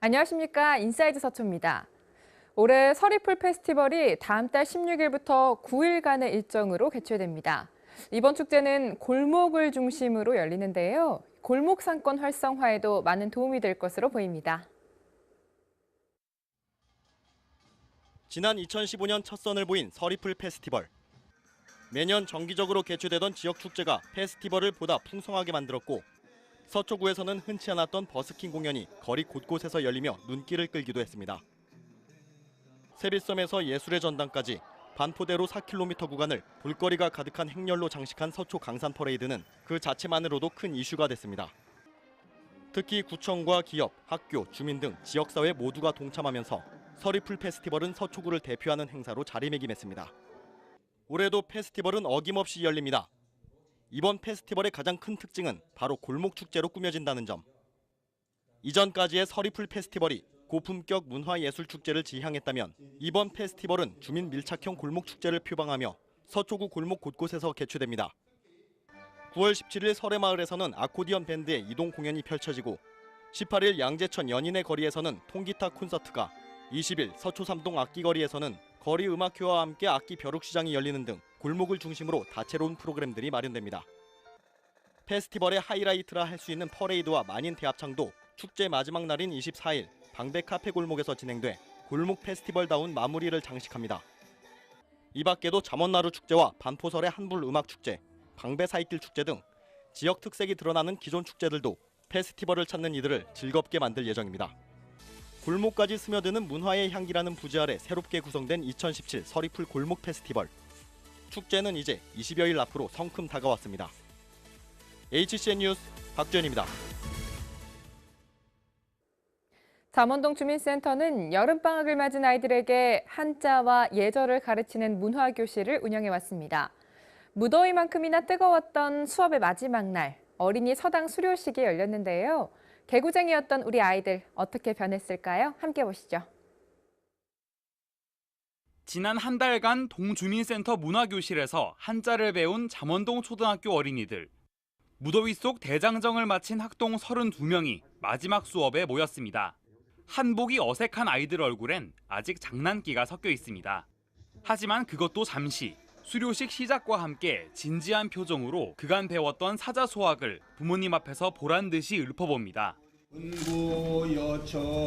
안녕하십니까. 인사이드 서초입니다. 올해 서리풀 페스티벌이 다음 달 16일부터 9일간의 일정으로 개최됩니다. 이번 축제는 골목을 중심으로 열리는데요. 골목 상권 활성화에도 많은 도움이 될 것으로 보입니다. 지난 2015년 첫 선을 보인 서리풀 페스티벌. 매년 정기적으로 개최되던 지역 축제가 페스티벌을 보다 풍성하게 만들었고 서초구에서는 흔치 않았던 버스킹 공연이 거리 곳곳에서 열리며 눈길을 끌기도 했습니다. 세빛섬에서 예술의 전당까지 반포대로 4km 구간을 볼거리가 가득한 행렬로 장식한 서초 강산 퍼레이드는 그 자체만으로도 큰 이슈가 됐습니다. 특히 구청과 기업, 학교, 주민 등 지역사회 모두가 동참하면서 서리풀 페스티벌은 서초구를 대표하는 행사로 자리매김했습니다. 올해도 페스티벌은 어김없이 열립니다. 이번 페스티벌의 가장 큰 특징은 바로 골목 축제로 꾸며진다는 점. 이전까지의 서리풀 페스티벌이 고품격 문화예술 축제를 지향했다면 이번 페스티벌은 주민 밀착형 골목 축제를 표방하며 서초구 골목 곳곳에서 개최됩니다. 9월 17일 설해마을에서는 아코디언 밴드의 이동 공연이 펼쳐지고 18일 양재천 연인의 거리에서는 통기타 콘서트가, 20일 서초 삼동 악기거리에서는 거리 음악회와 함께 악기 벼룩시장이 열리는 등 골목을 중심으로 다채로운 프로그램들이 마련됩니다. 페스티벌의 하이라이트라 할 수 있는 퍼레이드와 만인 대합창도 축제 마지막 날인 24일 방배 카페 골목에서 진행돼 골목 페스티벌다운 마무리를 장식합니다. 이 밖에도 잠원나루 축제와 반포설의 한불 음악 축제, 방배 사이길 축제 등 지역 특색이 드러나는 기존 축제들도 페스티벌을 찾는 이들을 즐겁게 만들 예정입니다. 골목까지 스며드는 문화의 향기라는 부제 아래 새롭게 구성된 2017 서리풀 골목 페스티벌. 축제는 이제 20여일 앞으로 성큼 다가왔습니다. HCN 뉴스 박주현입니다. 잠원동 주민센터는 여름방학을 맞은 아이들에게 한자와 예절을 가르치는 문화교실을 운영해왔습니다. 무더위만큼이나 뜨거웠던 수업의 마지막 날, 어린이 서당 수료식이 열렸는데요. 개구쟁이였던 우리 아이들 어떻게 변했을까요? 함께 보시죠. 지난 한 달간 동주민센터 문화교실에서 한자를 배운 잠원동 초등학교 어린이들. 무더위 속 대장정을 마친 학동 32명이 마지막 수업에 모였습니다. 한복이 어색한 아이들 얼굴엔 아직 장난기가 섞여 있습니다. 하지만 그것도 잠시. 수료식 시작과 함께 진지한 표정으로 그간 배웠던 사자소학을 부모님 앞에서 보란 듯이 읊어봅니다. 은고여천이요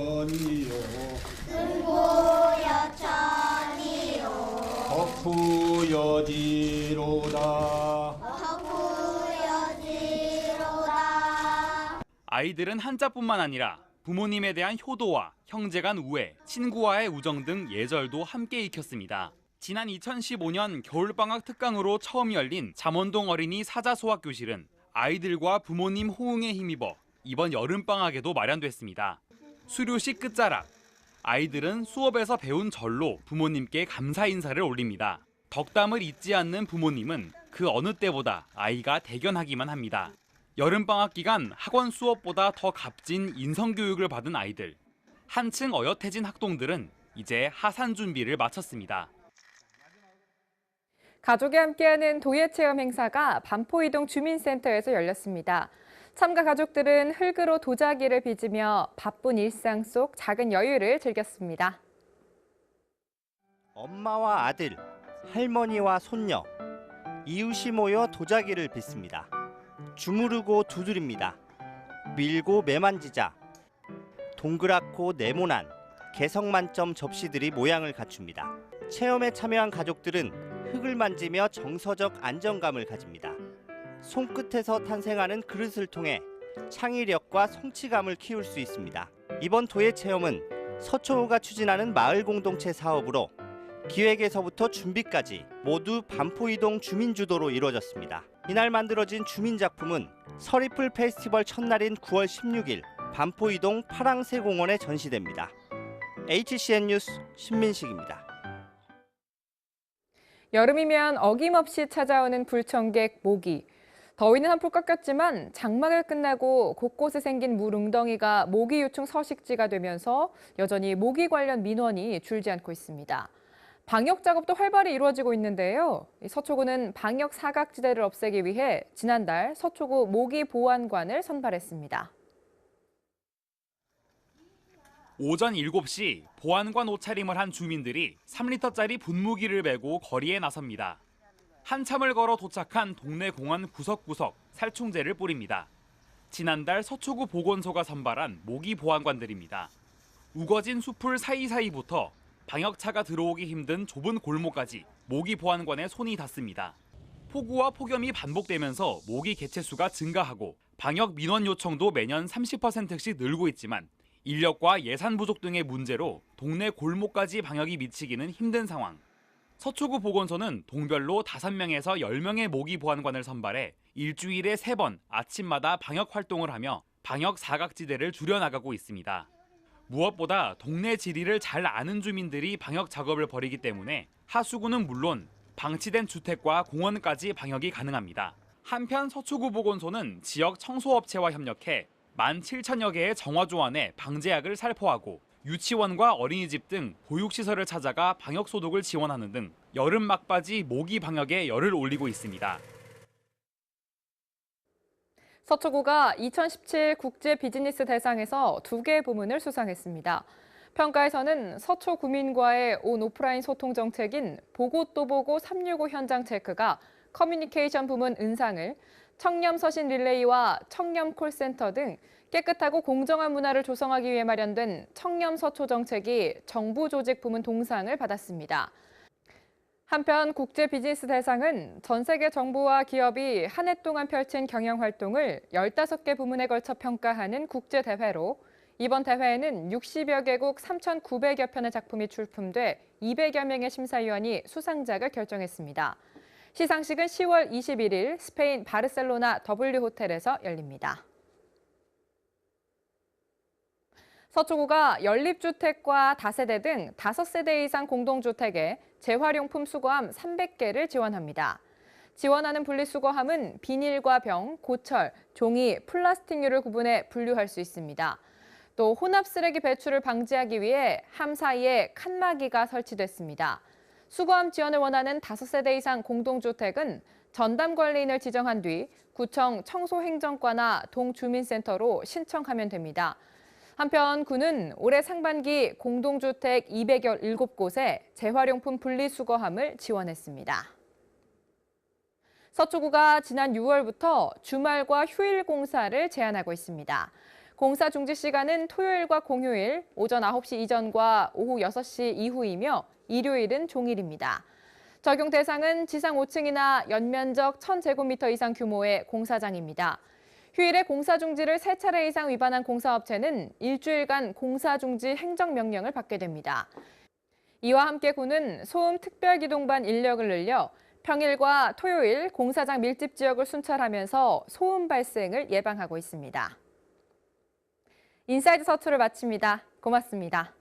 은고여천이요 덕후여지로다 덕후여지로다. 아이들은 한자뿐만 아니라 부모님에 대한 효도와 형제 간 우애, 친구와의 우정 등 예절도 함께 익혔습니다. 지난 2015년 겨울방학 특강으로 처음 열린 잠원동 어린이 사자소학교실은 아이들과 부모님 호응에 힘입어 이번 여름방학에도 마련됐습니다. 수료식 끝자락, 아이들은 수업에서 배운 절로 부모님께 감사 인사를 올립니다. 덕담을 잊지 않는 부모님은 그 어느 때보다 아이가 대견하기만 합니다. 여름방학 기간 학원 수업보다 더 값진 인성교육을 받은 아이들. 한층 어엿해진 학동들은 이제 하산 준비를 마쳤습니다. 가족이 함께하는 도예체험 행사가 반포이동 주민센터에서 열렸습니다. 참가 가족들은 흙으로 도자기를 빚으며 바쁜 일상 속 작은 여유를 즐겼습니다. 엄마와 아들, 할머니와 손녀, 이웃이 모여 도자기를 빚습니다. 주무르고 두드립니다. 밀고 매만지자. 동그랗고 네모난 개성 만점 접시들이 모양을 갖춥니다. 체험에 참여한 가족들은 흙을 만지며 정서적 안정감을 가집니다. 손끝에서 탄생하는 그릇을 통해 창의력과 성취감을 키울 수 있습니다. 이번 도예 체험은 서초구가 추진하는 마을 공동체 사업으로 기획에서부터 준비까지 모두 반포이동 주민 주도로 이루어졌습니다. 이날 만들어진 주민 작품은 서리풀 페스티벌 첫날인 9월 16일 반포이동 파랑새공원에 전시됩니다. HCN 뉴스 신민식입니다. 여름이면 어김없이 찾아오는 불청객 모기. 더위는 한풀 꺾였지만 장마가 끝나고 곳곳에 생긴 물 웅덩이가 모기 유충 서식지가 되면서 여전히 모기 관련 민원이 줄지 않고 있습니다. 방역 작업도 활발히 이루어지고 있는데요. 서초구는 방역 사각지대를 없애기 위해 지난달 서초구 모기 보안관을 선발했습니다. 오전 7시 보안관 옷차림을 한 주민들이 3리터짜리 분무기를 메고 거리에 나섭니다. 한참을 걸어 도착한 동네 공원 구석구석 살충제를 뿌립니다. 지난달 서초구 보건소가 선발한 모기 보안관들입니다. 우거진 숲을 사이사이부터 방역차가 들어오기 힘든 좁은 골목까지 모기 보안관의 손이 닿습니다. 폭우와 폭염이 반복되면서 모기 개체 수가 증가하고 방역 민원 요청도 매년 30%씩 늘고 있지만 인력과 예산 부족 등의 문제로 동네 골목까지 방역이 미치기는 힘든 상황. 서초구 보건소는 동별로 5명에서 10명의 모기 보안관을 선발해 일주일에 3번 아침마다 방역 활동을 하며 방역 사각지대를 줄여나가고 있습니다. 무엇보다 동네 지리를 잘 아는 주민들이 방역 작업을 벌이기 때문에 하수구는 물론 방치된 주택과 공원까지 방역이 가능합니다. 한편 서초구 보건소는 지역 청소업체와 협력해 17,000여 개의 정화조안에 방제약을 살포하고 유치원과 어린이집 등 보육시설을 찾아가 방역소독을 지원하는 등 여름 막바지 모기 방역에 열을 올리고 있습니다. 서초구가 2017 국제 비즈니스 대상에서 2개의 부문을 수상했습니다. 평가에서는 서초 구민과의 온 오프라인 소통 정책인 보고 또 보고 365 현장 체크가 커뮤니케이션 부문 은상을, 청렴 서신 릴레이와 청렴 콜센터 등 깨끗하고 공정한 문화를 조성하기 위해 마련된 청렴 서초 정책이 정부 조직 부문 동상을 받았습니다. 한편 국제 비즈니스 대상은 전 세계 정부와 기업이 한 해 동안 펼친 경영 활동을 15개 부문에 걸쳐 평가하는 국제 대회로 이번 대회에는 60여 개국 3,900여 편의 작품이 출품돼 200여 명의 심사위원이 수상작을 결정했습니다. 시상식은 10월 21일 스페인 바르셀로나 W호텔에서 열립니다. 서초구가 연립주택과 다세대 등 5세대 이상 공동주택에 재활용품 수거함 300개를 지원합니다. 지원하는 분리수거함은 비닐과 병, 고철, 종이, 플라스틱류를 구분해 분류할 수 있습니다. 또 혼합 쓰레기 배출을 방지하기 위해 함 사이에 칸막이가 설치됐습니다. 수거함 지원을 원하는 5세대 이상 공동주택은 전담 관리인을 지정한 뒤 구청 청소행정과나 동주민센터로 신청하면 됩니다. 한편 구는 올해 상반기 공동주택 217곳에 재활용품 분리수거함을 지원했습니다. 서초구가 지난 6월부터 주말과 휴일 공사를 제한하고 있습니다. 공사 중지 시간은 토요일과 공휴일, 오전 9시 이전과 오후 6시 이후이며 일요일은 종일입니다. 적용 대상은 지상 5층이나 연면적 1,000제곱미터 이상 규모의 공사장입니다. 휴일에 공사 중지를 3차례 이상 위반한 공사업체는 일주일간 공사 중지 행정명령을 받게 됩니다. 이와 함께 구는 소음 특별기동반 인력을 늘려 평일과 토요일 공사장 밀집 지역을 순찰하면서 소음 발생을 예방하고 있습니다. 인사이드 서초를 마칩니다. 고맙습니다.